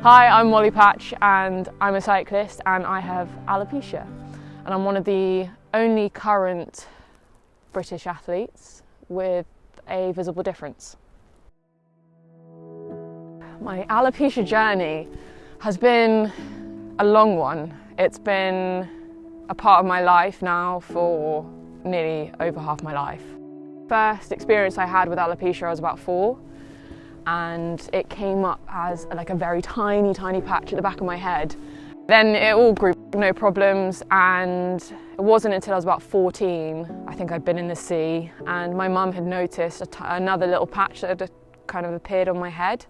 Hi, I'm Molly Patch and I'm a cyclist and I have alopecia. And I'm one of the only current British athletes with a visible difference. My alopecia journey has been a long one. It's been a part of my life now for nearly over half my life. First experience I had with alopecia, I was about 4. And it came up as like a very tiny patch at the back of my head. Then it all grew, no problems, and it wasn't until I was about 14, I think I'd been in the sea, and my mum had noticed another little patch that had kind of appeared on my head.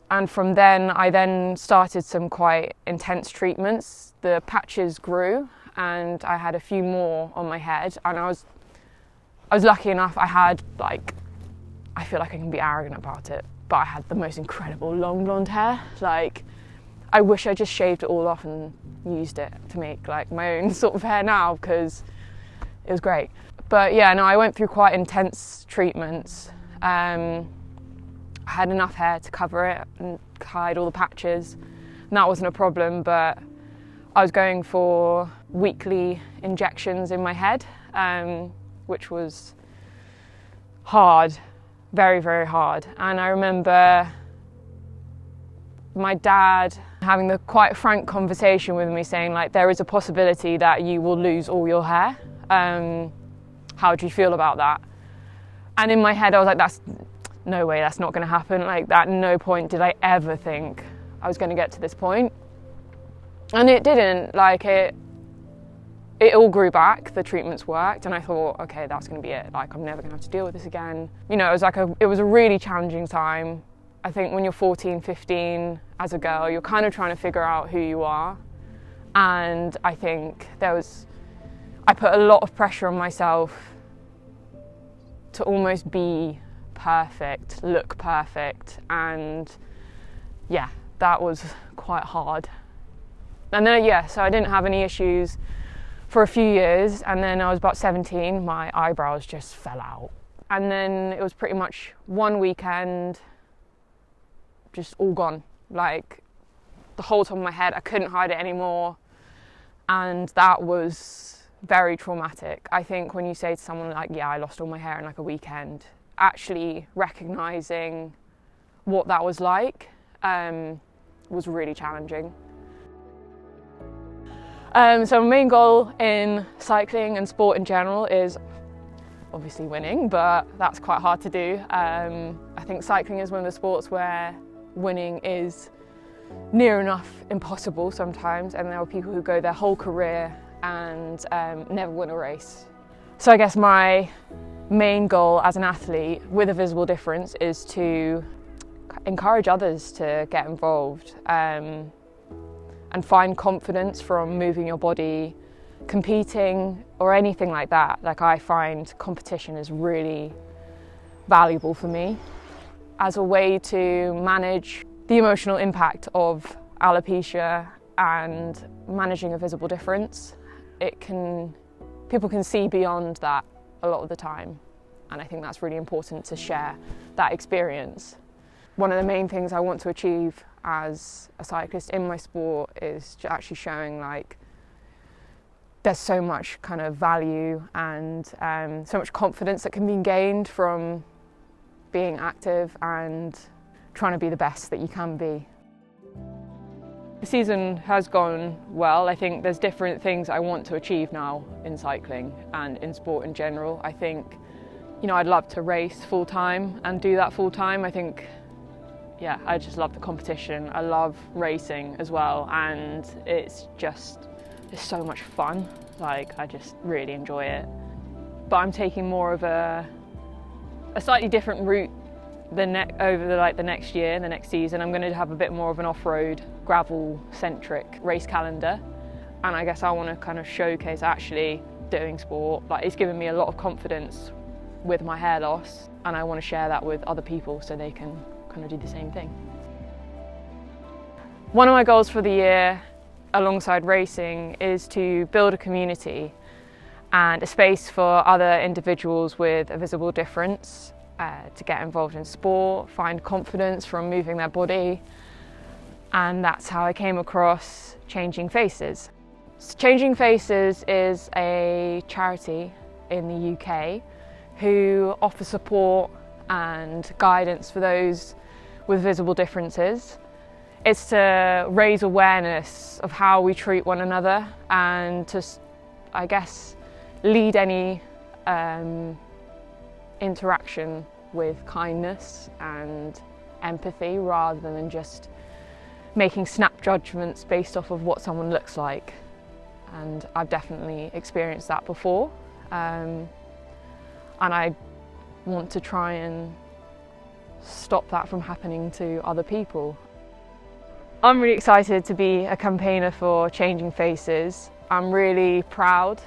And from then, I then started some quite intense treatments. The patches grew, and I had a few more on my head, and I was lucky enough, I had I feel like I can be arrogant about it, but I had the most incredible long blonde hair. Like, I wish I just shaved it all off and used it to make like my own sort of hair now, because it was great. But yeah, no, I went through quite intense treatments. I had enough hair to cover it and hide all the patches, and that wasn't a problem, but I was going for weekly injections in my head, which was hard. Very, very hard. And I remember my dad having the quite frank conversation with me saying, like, there is a possibility that you will lose all your hair. How do you feel about that? And in my head I was like, that's no way, that's not going to happen. Like, at no point did I ever think I was going to get to this point. And it didn't. Like, it all grew back, the treatments worked, and I thought, okay, that's going to be it. Like, I'm never going to have to deal with this again. You know, it was a really challenging time. I think when you're 14, 15, as a girl, you're kind of trying to figure out who you are. And I think I put a lot of pressure on myself to almost be perfect, look perfect. And yeah, that was quite hard. And then, yeah, so I didn't have any issues for a few years, and then I was about 17, my eyebrows just fell out. And then it was pretty much one weekend, just all gone. Like, the whole top of my head, I couldn't hide it anymore. And that was very traumatic. I think when you say to someone like, yeah, I lost all my hair in like a weekend, actually recognizing what that was like was really challenging. So my main goal in cycling and sport in general is obviously winning, but that's quite hard to do. I think cycling is one of the sports where winning is near enough impossible sometimes, and there are people who go their whole career and never win a race. So I guess my main goal as an athlete with a visible difference is to encourage others to get involved. And find confidence from moving your body, competing, or anything like that. Like, I find competition is really valuable for me. As a way to manage the emotional impact of alopecia and managing a visible difference, people can see beyond that a lot of the time. And I think that's really important to share that experience. One of the main things I want to achieve as a cyclist in my sport is actually showing, like, there's so much kind of value and so much confidence that can be gained from being active and trying to be the best that you can be. The season has gone well. I think there's different things I want to achieve now in cycling and in sport in general. I think, you know, I'd love to race full time and do that full time. I think, yeah, I just love the competition. I love racing as well, and it's so much fun. Like, I just really enjoy it. But I'm taking more of a slightly different route over the next year, the next season. I'm going to have a bit more of an off-road, gravel-centric race calendar, and I guess I want to kind of showcase actually doing sport. Like, it's given me a lot of confidence with my hair loss, and I want to share that with other people so they can kind of do the same thing. One of my goals for the year, alongside racing, is to build a community and a space for other individuals with a visible difference to get involved in sport, find confidence from moving their body, and that's how I came across Changing Faces. Changing Faces is a charity in the UK who offer support and guidance for those with visible differences. It's to raise awareness of how we treat one another and to, I guess, lead any interaction with kindness and empathy rather than just making snap judgments based off of what someone looks like. And I've definitely experienced that before. And I want to try and stop that from happening to other people. I'm really excited to be a campaigner for Changing Faces. I'm really proud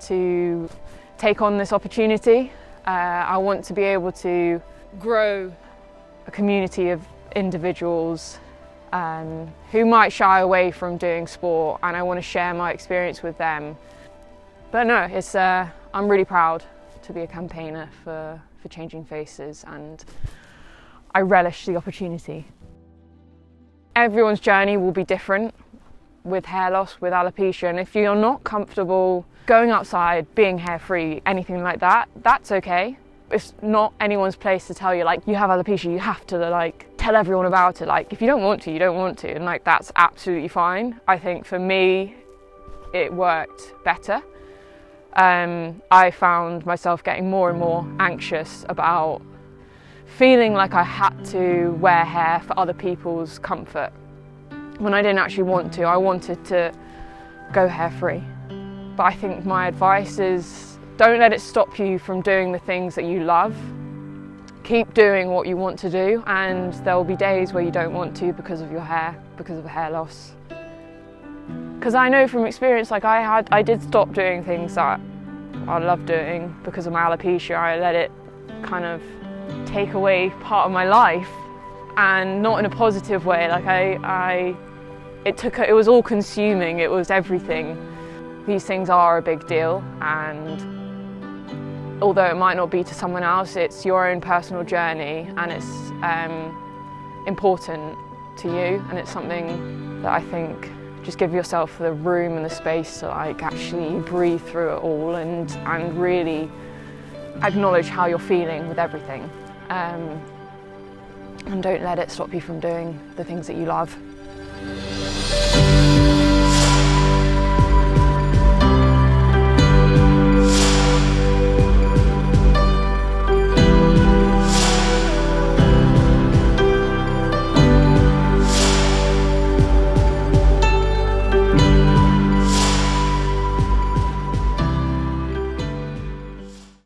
to take on this opportunity. I want to be able to grow a community of individuals who might shy away from doing sport, and I want to share my experience with them. But no, I'm really proud to be a campaigner for Changing Faces, and I relish the opportunity. Everyone's journey will be different with hair loss, with alopecia, and if you're not comfortable going outside, being hair-free, anything like that, that's okay. It's not anyone's place to tell you, like, you have alopecia, you have to, like, tell everyone about it. Like, if you don't want to, you don't want to, and, like, that's absolutely fine. I think for me, it worked better. I found myself getting more and more anxious about feeling like I had to wear hair for other people's comfort when I didn't actually want to. I wanted to go hair-free. But I think my advice is, don't let it stop you from doing the things that you love. Keep doing what you want to do, and there will be days where you don't want to because of your hair, because of hair loss. Because I know from experience, like I did stop doing things that I love doing because of my alopecia. I let it kind of take away part of my life, and not in a positive way. Like it was all consuming, it was everything. These things are a big deal, and although it might not be to someone else, it's your own personal journey, and it's important to you, and it's something that I think just give yourself the room and the space to, like, actually breathe through it all and really acknowledge how you're feeling with everything. And don't let it stop you from doing the things that you love.